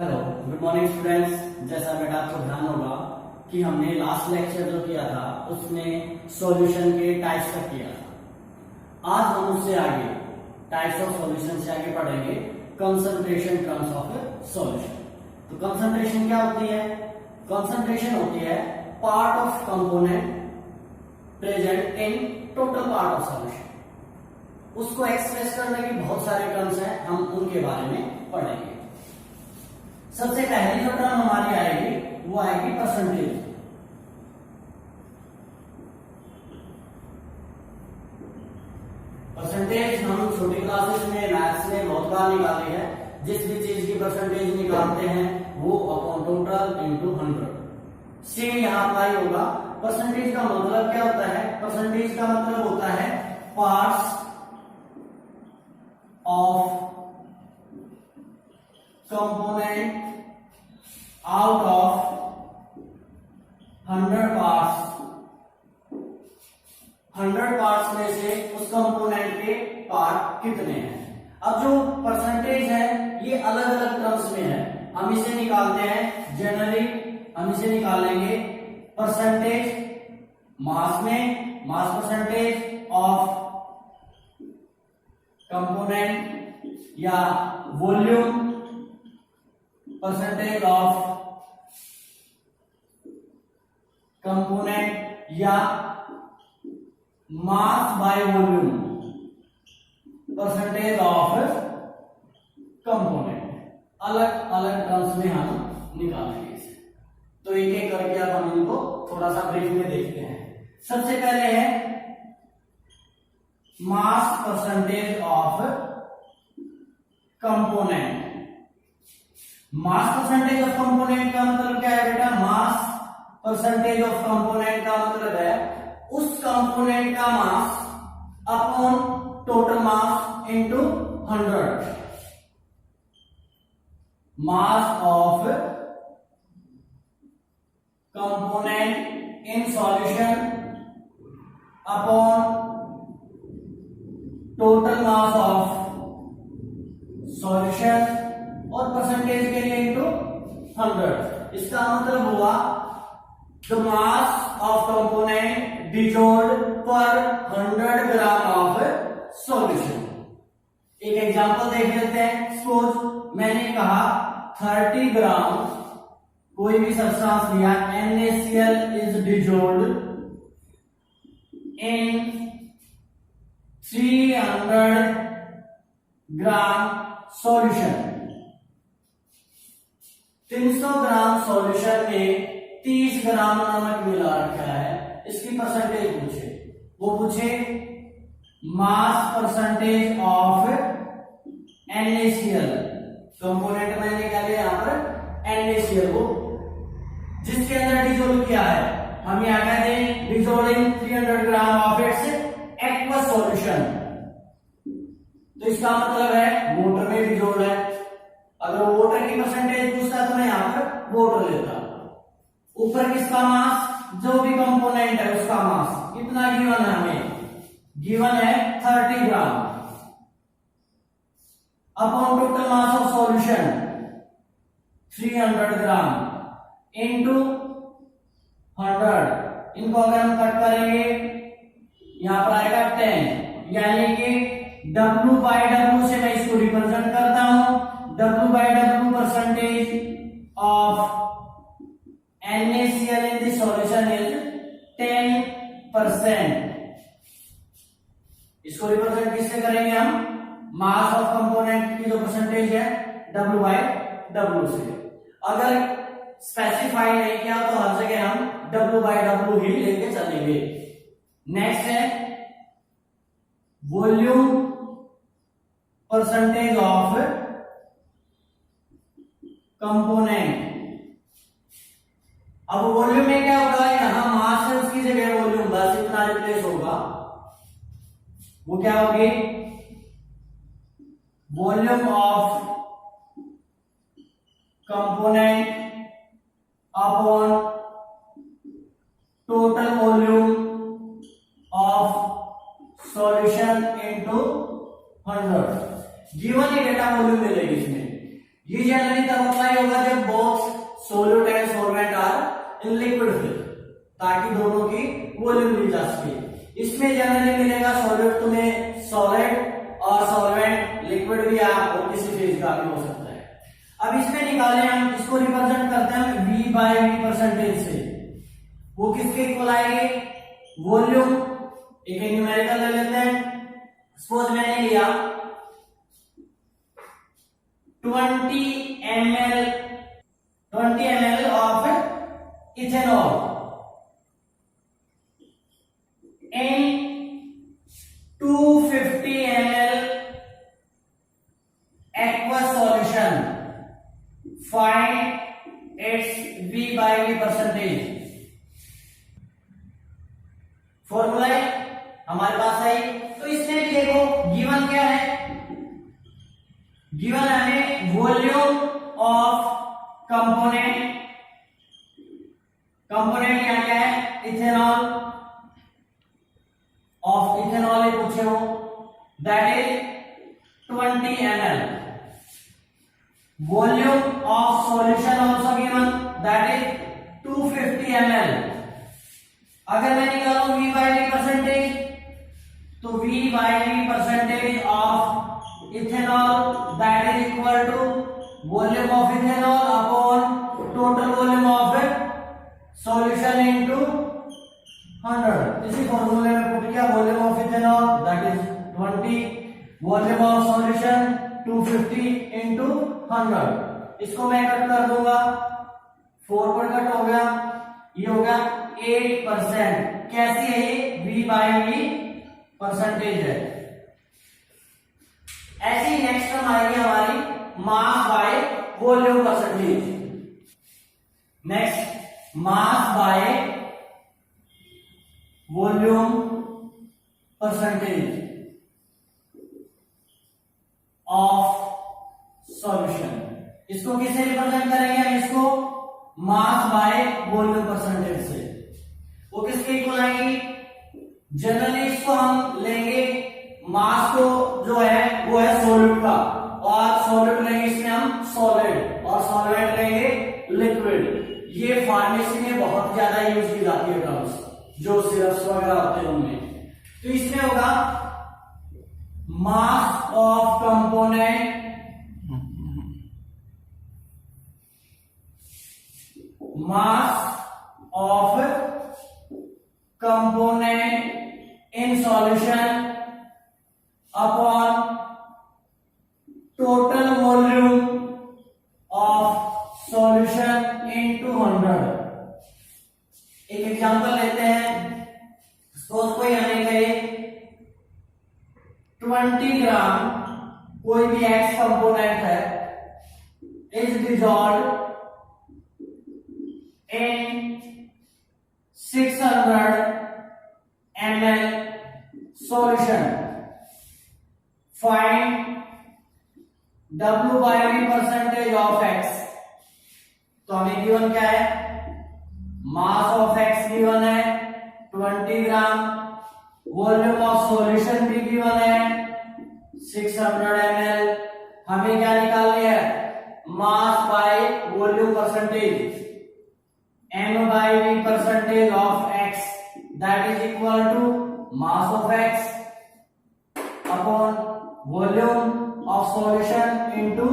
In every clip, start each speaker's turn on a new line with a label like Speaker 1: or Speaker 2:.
Speaker 1: Hello, good morning students. जैसा बेटा आपको ध्यान होगा कि हमने लास्ट लेक्चर जो किया था उसमें सॉल्यूशन के टाइप्स का किया था। आज हम उससे आगे टाइप्स ऑफ सॉल्यूशन से आगे पढ़ेंगे कंसंट्रेशन टर्म्स ऑफ सॉल्यूशन। तो कंसंट्रेशन क्या होती है? कंसंट्रेशन होती है part of component present in total part of solution. उसको एक्सप्रेस करने के बहुत सारे टर्म्स हैं, हम उनके बारे में पढ़ेंगे। सबसे पहली जो टर्म हमारी आएगी वो आएगी परसेंटेज। परसेंटेज हम छोटी क्लासेस में मैथ्स में बहुत बार निकाली है। जिस भी चीज की परसेंटेज निकालते हैं वो अपॉन टोटल इनटू 100। सेम यहां अप्लाई होगा। परसेंटेज का मतलब क्या होता है? परसेंटेज का मतलब होता है parts of component out of 100 parts. 100 parts में से उस कंपोनेंट के पार्ट कितने हैं? अब जो परसेंटेज है ये अलग अलग टर्म्स में है। हम इसे निकालते हैं जनरली, हम इसे निकालेंगे परसेंटेज मास में, मास परसेंटेज ऑफ कंपोनेंट या वॉल्यूम परसेंटेज ऑफ कंपोनेंट या mass by volume percentage of component. अलग अलग टर्म्स में हम निकालेंगे इसे। तो एक एक करके अब हम इनको थोड़ा सा ब्रीफ में देखते हैं। सबसे पहले है mass percentage of component. Mass percentage of component का मतलब क्या है बेटा? मास परसेंटेज ऑफ कंपोनेंट का मतलब है उस कंपोनेंट का mass upon total mass into 100। Mass of component in solution upon total mass of solution और परसेंटेज के लिए इनटू 100। इसका मतलब हुआ the mass of component dissolved पर 100 ग्राम ऑफ सॉल्यूशन। एक एग्जांपल देख लेते हैं। सपोज मैंने कहा 30 ग्राम कोई भी सब्सटेंस लिया, NaCl is dissolved in 300 gram solution. 300 gram solution में 30 ग्राम नमक मिला रखा है। इसकी परसेंटेज पूछे, वो पूछे mass percentage of NaCl। Component मैंने क्या लिया यहां पर? NaCl को जिसके अंदर डिजोल्व किया है। हम यहां कहते हैं dissolving 300 gram of its aqueous solution. तो इसका मतलब है वाटर में डिजोल्व है। अगर वाटर की परसेंटेज पूछता तो मैं यहां पर वाटर लेता। ऊपर किसका मास? जो भी कंपोनेंट है उसका मास कितना गिवन है? हमें गिवन है 30 ग्राम upon total mass of solution 300 gram into 100। इनको अगर हम कट करेंगे यहां पर आएगा 10, यानी कि W/W से मैं इसको रिप्रेजेंट करता हूं। W/W percentage of NaCl in the solution is 10%। इसको रिप्रेजेंट किससे करेंगे हम? मास ऑफ कंपोनेंट की जो परसेंटेज है W/W से। अगर स्पेसिफाई नहीं किया तो हर जगह हम W/W ही लेके चलेंगे। नेक्स्ट है वॉल्यूम परसेंटेज ऑफ कंपोनेंट। अब वॉल्यूम में क्या होगा? यहां मास है, उसकी जगह वॉल्यूम बस इतना रिप्लेस होगा। वो क्या होगी? Volume of component upon total volume of solution into 100। Given ये डेटा वॉल्यूम मिलेगी इसमें। ये जनरली तब अप्लाई होगा जब both solute and solvent are in liquid fill, ताकि दोनों की वॉल्यूम मिल जा सके। इसमें जनरली मिलेगा सॉल्यूट तुम्हें सॉलिड और सॉल्वेंट लिक्विड भी और किसी फेज का भी हो सकता है। अब इसमें निकालें हम, इसको रिप्रेजेंट करते हैं V बाय V परसेंटेज से। वो किसके इक्वल आएगी? वॉल्यूम। एक न्यूमेरिकल ले लेते हैं। सपोज मैंने लिया 20 ml of ethanol in 250 ml aqueous solution. Find its V by V percentage. Formula हमारे पास है, तो इसमें भी देखो गिवन क्या है? गिवन हमें वॉल्यूम ऑफ कंपोनेंट, कंपोनेंट यहाँ क्या है? इथेनॉल, ऑफ इथेनॉल ही पूछे हो, that is 20 ml। Volume of solution also given, that is 250 ml। अगर मैं निकालूं V by V परसेंटेज, तो V by V percentage of ethanol that is equal to volume of ethanol upon total volume of solution into 100। इसी फॉर्मूले में put किया, volume of ethanol that is 20, volume of solution 250 into 100। इसको मैं cut कर दूंगा, 4 पर कट हो गया, ये हो गया 8%। कैसी है ये? V by V परसेंटेज है। ऐसी नेक्स्ट टर्म आएगी हमारी mass by volume percentage. Next mass by volume percentage of solution. इसको किससे रिप्रेजेंट करेंगे हम? इसको मास बाय वॉल्यूम परसेंटेज से। वो किसके इक्वल आएगी? जनरली इसको हम लेंगे, मास को जो है वो है सॉल्यूट का, और सॉल्यूट लेंगे इसमें हम सॉलिड, और सॉल्वेंट लेंगे लिक्विड। ये फार्मेसी में बहुत ज्यादा यूज की जाती है टर्म्स, जो सिरप्स वगैरह होते हैं उनमें। तो इसमें होगा मास of component, mass of component in solution upon total volume of solution into 100। एक एग्जांपल लेते हैं। सपोज कोई हमें कहे 20 ग्राम कोई भी एक्स कंपोनेंट है is dissolved in 600 ml solution. Find W by V percentage of X। तो हमें गिवन क्या है? मास ऑफ X गिवन है 20 ग्राम, वॉल्यूम ऑफ सॉल्यूशन भी गिवन है 600 ml। हमें क्या निकालनी है? Mass by volume percentage, M by V percentage of X that is equal to mass of X upon volume of solution into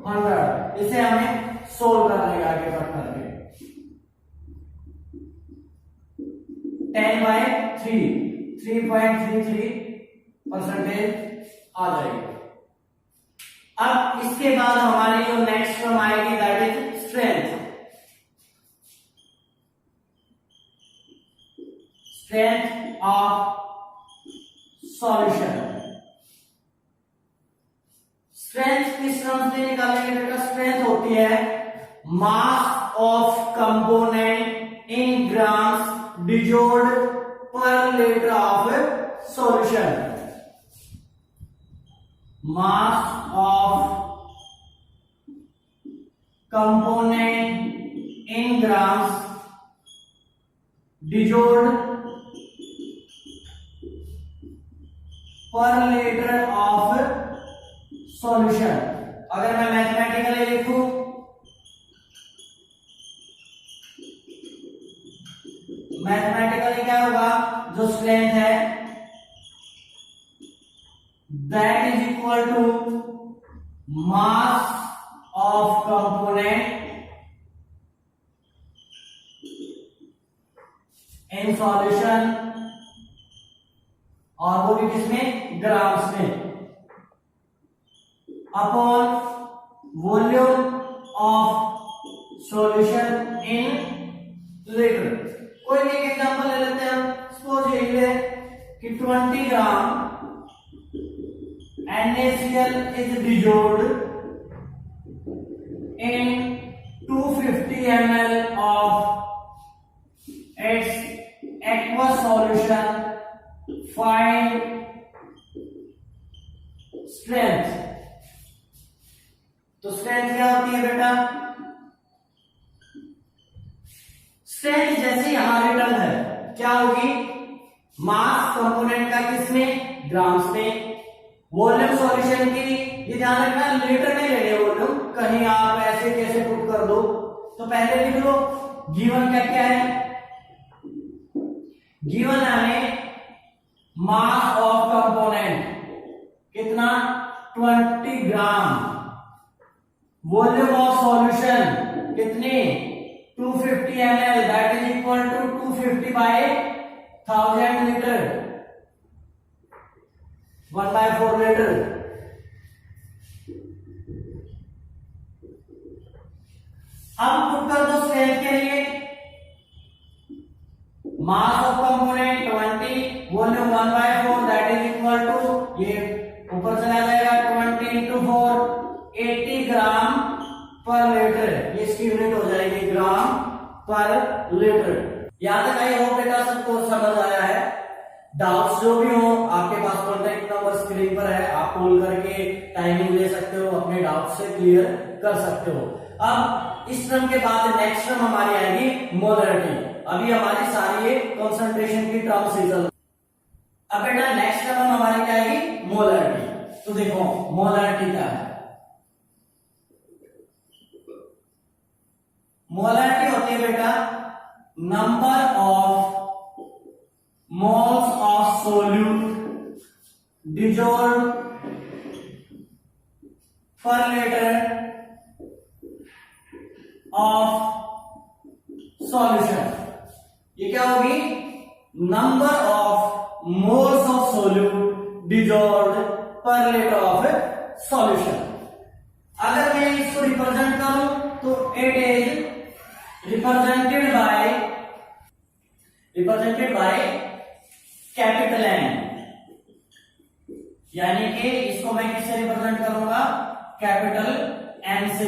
Speaker 1: 100। इसे हमें solve करने का आगे कट करके 10 by 3.33% आ जाएगी। अब इसके बाद हमारी जो नेक्स्ट टर्म आएगी that is strength. Strength of solution. Strength किस टर्म से निकालेंगे बेटा? स्ट्रेंथ होती है mass of component in grams dissolved per litre of solution. Mass of component in grams dissolved per litre of solution. अगर मैं mathematically लिखूं मैथमेटिकली क्या होगा, जो स्ट्रेंथ है that is equal to mass of component in solution, और वो भी किसमें, ग्राम्स में, upon volume of solution in litre. कोई भी एक एग्जांपल ले लेते हैं हम, सपोज ये है कि 20 ग्राम NaCl is dissolved in 250 ml of its aqueous solution. Find strength। तो स्ट्रेंथ क्या होती है बेटा, स्ट्रेंथ जैसे यहां रिटर्न है क्या होगी, मास कंपोनेंट का किसमें, ग्राम्स में, वॉल्यूम सॉल्यूशन की, ये ध्यान रखना लीटर में ले रहे वॉल्यूम, कहीं आप ऐसे कैसे पुट कर दो। तो पहले लिख लो गिवन क्या क्या है, गिवन है हमें मास ऑफ कंपोनेंट कितना 20 ग्राम, वॉल्यूम ऑफ सॉल्यूशन कितनी 250 ml, that is equal to 250 by 1000 litre, 1/4 litre. अब पुट कर दो स्ट्रेंथ के लिए, mass of component 20, volume 1/4, that is equal to, ये ऊपर चला जाएगा 20 into 4, 80 ग्राम पर लीटर, ये इसकी यूनिट हो जाएगी ग्राम पर लीटर। यहां तक आई होप बेटा सबको समझ आया है। डाउट्स जो भी हो आपके पास कॉन्टेक्ट नंबर स्क्रीन पर है, आप कॉल करके टाइमिंग ले सकते हो, अपने डाउट से क्लियर कर सकते हो। अब इस टर्म के बाद नेक्स्ट टर्म हमारी आएगी मोलरिटी। अभी हमारी सारी ये कंसंट्रेशन की टर्म्स ही चल। अब बेटा नेक्स्ट टर्म हमारी क्या आएगी, मोलरिटी। तो देखो मोलरिटी क्या है, मोलरिटी होती है बेटा number of moles of solute dissolved per liter of solution। ये क्या होगी, number of moles of solute dissolved per liter of solution। अगर मैं इसको रिप्रेजेंट करूं तो it is represented by capital N, यानी कि इसको मैं किससे रिप्रेजेंट करूंगा, कैपिटल एन से।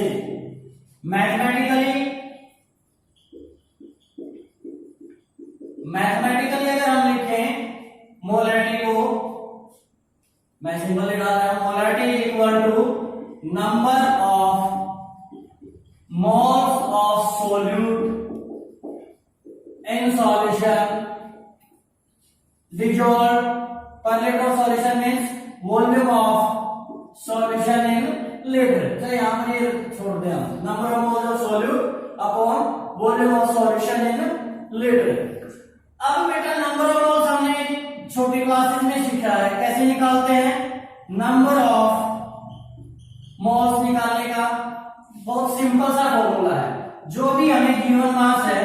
Speaker 1: मैथमेटिकली अगर हम लिखें मोलरिटी को, मैं सिंपल डाल रहा हूं, molarity is equal to number of moles of solute in solution dissolved per liter of solution means volume of solution in liter। तो यहां पर ये छोड़ दें हम, number of moles of solute upon volume of solution in litre. अब बेटा number of moles हमने छोटी क्लासेस में सीखा है, कैसे निकालते हैं, नंबर ऑफ मोल्स निकालने का बहुत सिंपल सा फॉर्मूला है। जो भी हमें गिवन मास है,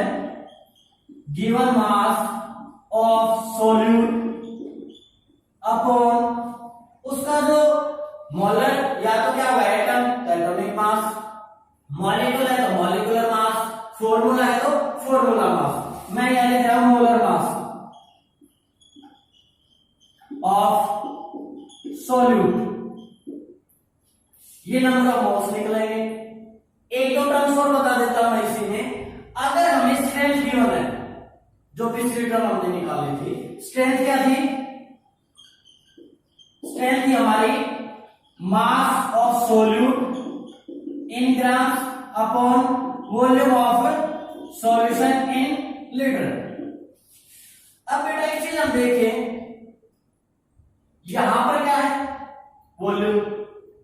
Speaker 1: given mass of solute upon उसका जो मोलर, या तो क्या होगा एटम, एटॉमिक मास, मॉलिक्यूल है तो मॉलिक्यूलर मास, फॉर्मूला है तो फॉर्मूला मास। मैं यहां लिख रहा हूं मोलर मास ऑफ सोल्यूट, ये नंबर ऑफ मोल्स निकलेंगे। एक दो टर्म्स और बता देता हूं इसी में, अगर हमें स्ट्रेंथ गिवन है, जो पिछली टर्म हमने निकाली थी, स्ट्रेंथ क्या थी, स्ट्रेंथ थी हमारी mass of solute in grams upon volume of solution in litre. अब बेटा एक चीज हम देखें, यहां पर क्या है, वॉल्यूम,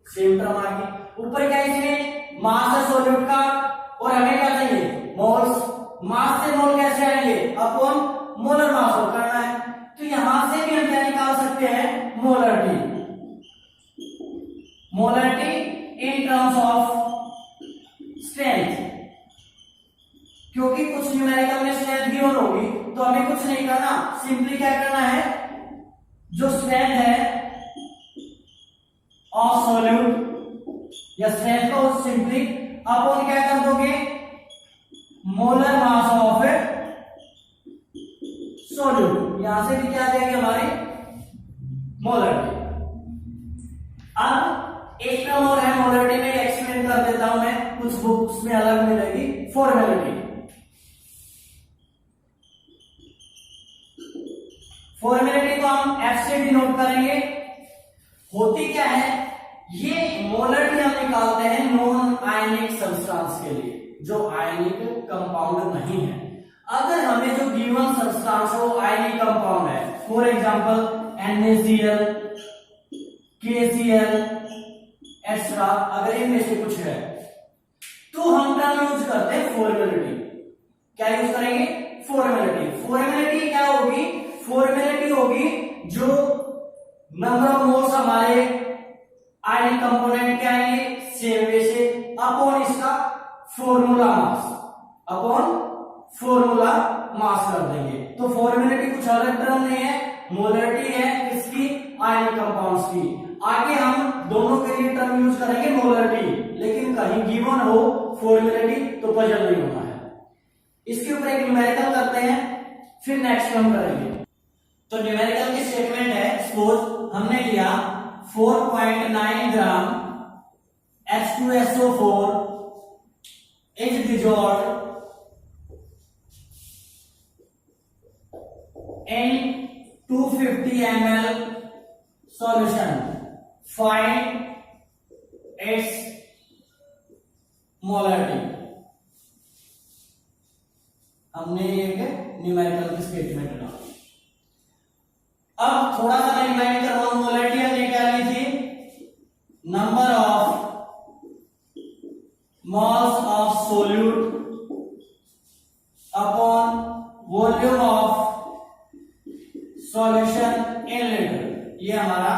Speaker 1: सेम टर्म आ गई, ऊपर क्या है, इसमें मास है सोल्यूट का, और हमें क्या चाहिए, मोल्स। मास से मोल कैसे आएंगे, अपॉन मोलर मास हो करना है। तो यहां से भी हम क्या निकाल सकते हैं, molarity in terms of strength. क्योंकि कुछ न्यूमेरिकल में स्ट्रेंथ गिवन होगी तो हमें कुछ नहीं करना, सिंपली क्या करना है, जो स्ट्रेंथ है ऑफ सॉल्यूट या स्ट्रेंथ को सिंपली अपॉन क्या कर दोगे, मोलर मास ऑफ सॉल्यूट। यहां से भी क्या देंगे हमारी मोलरिटी। अब एक टर्म और है मोलरिटी में, एक्सप्लेन कर देता हूं मैं, कुछ बुक्स में अलग मिलेगी, फॉर्मेलिटी। फॉर्मेलिटी को हम एफ से डिनोट करेंगे। होती क्या है, ये मोलरिटी हम निकालते हैं नॉन आयनिक सब्सटेंस के लिए, जो आयनिक कंपाउंड नहीं है। अगर हमें जो गिवन सब्सटेंस हो आयनिक कंपाउंड है, for example NaCl, KCl extra, अगर इनमें से कुछ है तो हम टर्म यूज करते हैं फॉर्मेलिटी। क्या यूज करेंगे, फॉर्मेलिटी। फॉर्मेलिटी क्या होगी, फॉर्मेलिटी होगी जो नंबर ऑफ मोल्स हमारे आयनिक कंपोनेंट के आएंगे सेम वे से अपॉन इसका formula mass, upon formula mass कर देंगे। तो फॉर्मेलिटी कुछ अलग टर्म नहीं है, मोलरिटी है किसकी, आयनिक कंपाउंड्स की। आगे हम दोनों के लिए टर्म यूज करेंगे मोलरिटी, लेकिन कहीं गिवन हो फॉर्मेलिटी तो पजल नहीं होना है। इसके ऊपर एक न्यूमेरिकल करते हैं, फिर नेक्स्ट टर्म करेंगे। तो न्यूमेरिकल की स्टेटमेंट है, सपोज हमने लिया 4.9 ग्राम H2SO4 is dissolved in 250 ml solution. Find its molarity. हमने एक न्यूमेरिकल की स्टेटमेंट डाली। अब थोड़ा सा रिमाइंड करवाऊं, मोलरिटी हमने क्या ली थी, number of moles of solute upon volume of solution in litre, ये हमारा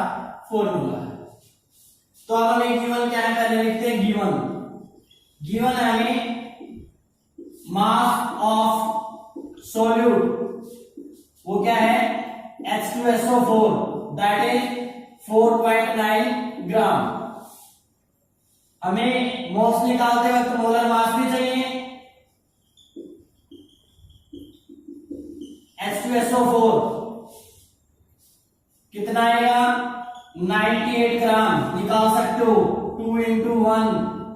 Speaker 1: फॉर्मूला है। तो अब हमें गिवन क्या है, पहले लिखते हैं गिवन है हमें मास ऑफ सोल्यूट, वो क्या है H2SO4, दैट इज 4.9 ग्राम। हमें मोल्स निकालते वक्त मोलर मास भी चाहिए, H2SO4 कितना आएगा, 98 ग्राम। निकाल सकते हो 2 into 1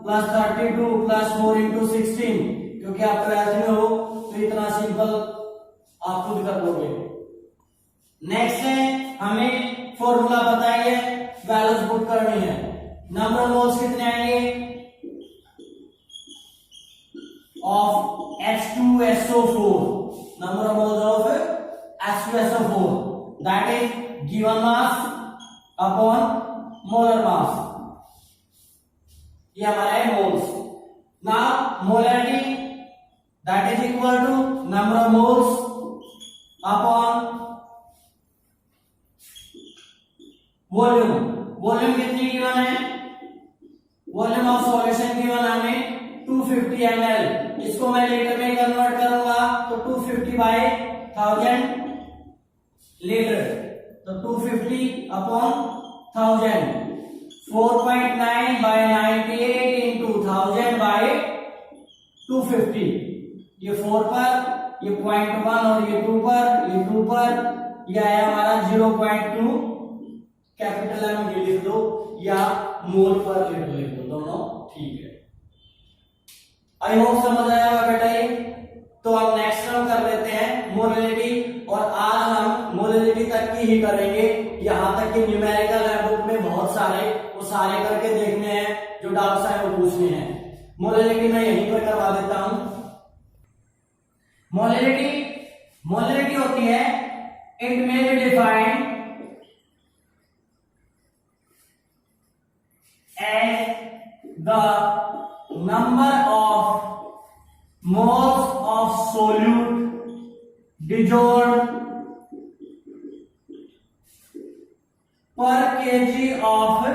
Speaker 1: plus 32 plus 4 into 16, क्योंकि आप ट्वेल्थ में हो तो इतना सिंपल आप खुद कर लोगे। नेक्स्ट है, हमें फॉर्मूला बताइए, वैल्यूज पुट करनी है। नंबर ऑफ मोल्स कितने आएंगे of H2SO4, number of moles of H2SO4 that is given mass upon molar mass, ये हमारा है moles. Now molarity that is equal to number of moles upon volume. Volume कितनी given है, volume of solution given है हमें 250 ml। इसको मैं litre में कन्वर्ट करूंगा तो 250 बाय 1000 लीटर, तो 250 अपॉन 1000, 4.9 बाय 98 इंटू 1000 बाय 250। ये 4 पर, ये 0.1 और ये 2 पर, ये 2 पर, यह है हमारा 0.2, कैपिटल एम भी लिख दो या मोल पर लीटर लिख दो, दोनों ठीक है। आई होप समझ आया होगा बेटा ये। तो अब नेक्स्ट टर्म कर लेते हैं मोलरिटी, और आज हम मोलरिटी तक की ही करेंगे, यहां तक कि न्यूमेरिकल है बुक में बहुत सारे, वो सारे करके देखने हैं, जो डाउट्स है वो पूछने हैं। मोलरिटी मैं यहीं पर करवा देता हूं। मोलरिटी होती है, it may be defined as the number of moles of solute dissolved per KG of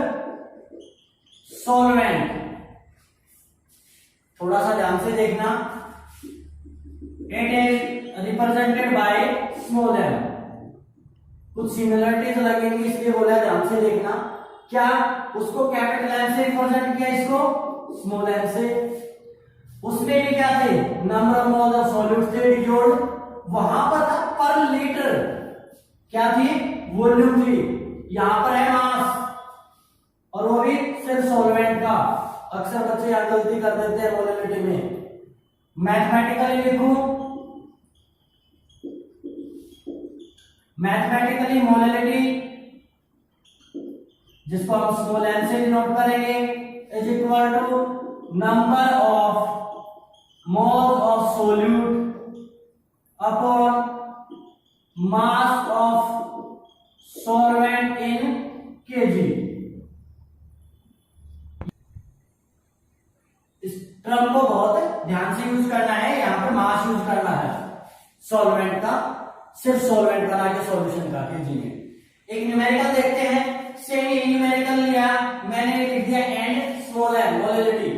Speaker 1: solvent. थोड़ा सा ध्यान से देखना, it is represented by small M. कुछ सिमिलरिटीज लगेंगी इसलिए बोला ध्यान से देखना। क्या उसको कैपिटल एम से रिप्रेजेंट किया, इसको स्मॉल एम से। उसमें भी क्या थे, number of moles of solute थे डिजोल्ड, वहां पर था पर लीटर, क्या थी, वॉल्यूम थी। यहां पर है मास, और वो भी सिर्फ सॉल्वेंट का। अक्सर बच्चे यहां गलती कर देते हैं मोलेलिटी में। मैथमेटिकली लिखूं, मैथमेटिकली मोलेलिटी जिसको हम स्मॉल एम से डिनोट करेंगे is equal to number of moles of solute upon mass of solvent in KG. इस टर्म को बहुत ध्यान से यूज करना है, यहां पर मास यूज करना है सॉल्वेंट का, सिर्फ सॉल्वेंट का, ना कि सॉल्यूशन का केजी में। एक न्यूमेरिकल देखते हैं, सेमी न्यूमेरिकल लिया मैंने, लिख दिया एंड स्मॉल एम मोलेलिटी।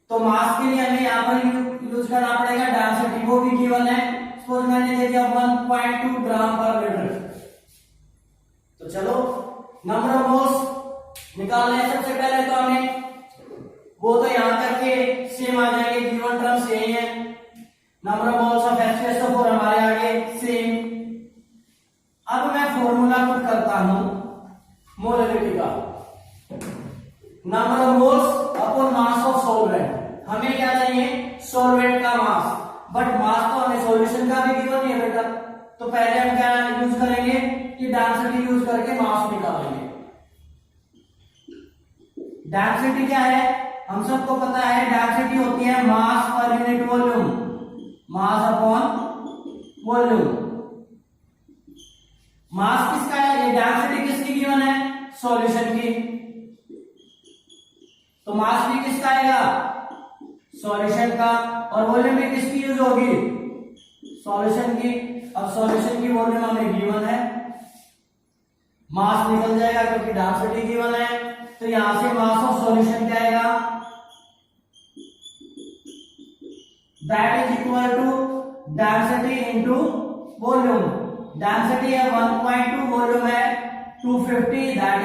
Speaker 1: तो मास के लिए हमें यहां पर यूज करना पड़ेगा डेंसिटी, वो भी गिवन है। सपोज मैंने दे दिया 1.2 ग्राम पर लीटर। तो चलो नंबर ऑफ मोल्स निकालना है सबसे पहले, तो हमें वो तो यहां तक के सेम आ जाएंगे, गिवन टर्म सेम है। Number of moles of H2SO4 हमारे आगे सेम। अब मैं फॉर्मूला पुट करता हूं मोलेलिटी का, number of moles upon mass of solvent. हमें क्या चाहिए, सॉल्वेंट का मास, बट मास तो हमें सॉल्यूशन का भी गिवन है बेटा। तो पहले हम क्या यूज करेंगे कि डेंसिटी यूज करके मास निकालेंगे। डेंसिटी क्या है, हम सबको पता है, डेंसिटी होती है mass per unit volume, mass upon volume. Mass किसका है, ये डेंसिटी किसकी गिवन है, सॉल्यूशन की। तो मास भी किसका आएगा, सॉल्यूशन का, और वॉल्यूम भी किसकी यूज होगी, सॉल्यूशन की। अब सॉल्यूशन की वॉल्यूम हमें गिवन है, मास निकल जाएगा क्योंकि डेंसिटी गिवन है। तो यहां से मास ऑफ सॉल्यूशन क्या आएगा, that is equal to density into volume. Density है 1.2, वॉल्यूम है 250, दैट